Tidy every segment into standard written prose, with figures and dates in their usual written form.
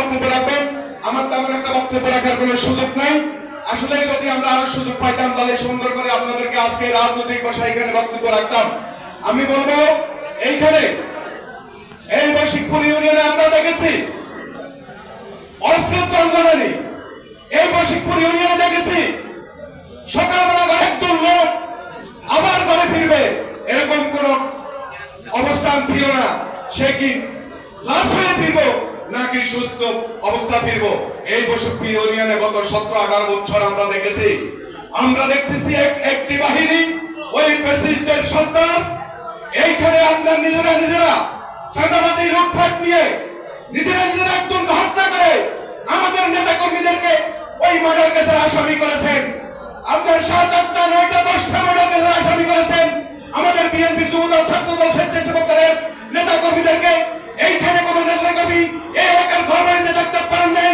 বক্তব্য রাখবেন। আমার তেমন একটা বক্তব্য রাখার কোনো সুযোগ নাই। আসলে যদি আমরা আরো সুযোগ পাইতাম তাহলে সুন্দর করে আপনাদেরকে আজকে রাজনৈতিক ভাষায় এখানে বক্তব্য রাখতাম। আমি বলবো এইখানে এই বশিকপুর ইউনিয়নে আমরা দেখেছি অস্ত্র আন্দোলনে, এই বশিকপুর ইউনিয়নে দেখেছি সকালবেলা একজন লোক আবার ঘরে ফিরবে এরকম কোন অবস্থান ছিল না। সে কি লাশ হয়ে ফিরবো নাকি সুস্থ অবস্থা ফিরবো, এই বশিকপুর ইউনিয়নে গত 17-18 বছর আমরা দেখেছি। আমরা দেখতেছি একটি বাহিনী ওই প্রেসিডেন্ট সরকার এইখানে আমরা নিজেরা সাদাবাদী লুটপাট নিয়ে নিজেরা একজনকে হত্যা করে আমাদের নেতা কর্মীদেরকে ওই মার্ডার কেসের আসামি করেছেন। আপনার 7, 8, 9, 10টা মার্ডার কেসের আসামি করেছেন। আমাদের বিএনপি যুবদল ছাত্রদল স্বেচ্ছাসেবক দলের নেতা কর্মীদেরকে এইখানে কোন নেতা কর্মী এই এলাকার ঘর বাড়িতে থাকতে পারেন নাই,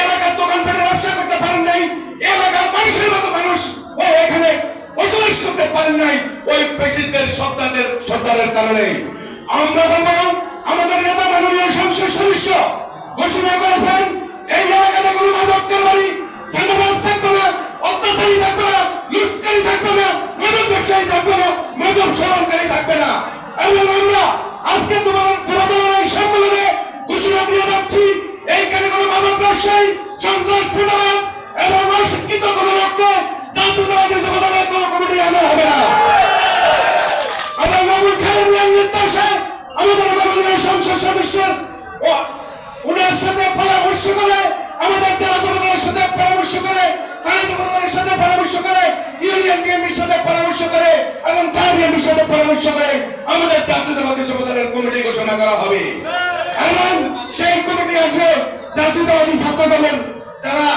এলাকার দোকান পাটে ব্যবসা করতে পারেন নাই, এলাকার মানুষের মতো মানুষ ওই এখানে বসবাস করতে পারেন নাই ওই প্রেসিডেন্ট সরকারের কারণে। আমরা বলবো আমাদের নেতা মাননীয় সংসদ সদস্য ঘোষণা করেছেন এই এলাকাতে কোনো মাদক কারবারি চাঁদাবাজ থাকবে না, অত্যাচারী থাকবে না, লুটকারী থাকবে না, মাদক ব্যবসায়ী থাকবে না, মাদক সেবনকারী থাকবে না। এবং আমরা আজকে তোমাদের এই সম্মেলনে ঘোষণা দিয়ে যাচ্ছি এইখানে কোনো মাদক ব্যবসায়ী, সন্ত্রাসবাদ এবং অশিক্ষিত কোনো লোককে জাতীয়তাবাদী যুবদলের কোনো কমিটি আনা হবে না। আমরা মামুন খানের নির্দেশে আমাদের মাননীয় সংসদ সদস্যের ওনার সাথে পরামর্শ করে, আমাদের জেলা যুবদলের সাথে পরামর্শ করে, থানা যুবদলের সাথে পরামর্শ করে, ইউনিয়ন বিএনপির সাথে পরামর্শ করে এবং থানা বিএনপির সাথে পরামর্শ করে আমাদের জাতীয়তাবাদী যুবদলের কমিটি ঘোষণা করা হবে। এবং সেই কমিটি আসবে জাতীয়তাবাদী ছাত্র দলের যারা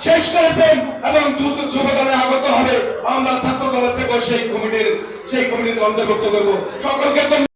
শেষ করেছেন এবং যুবদলে আগত হবে। আমরা ছাত্র দলের থেকে সেই কমিটিতে অন্তর্ভুক্ত করবো সকলকে।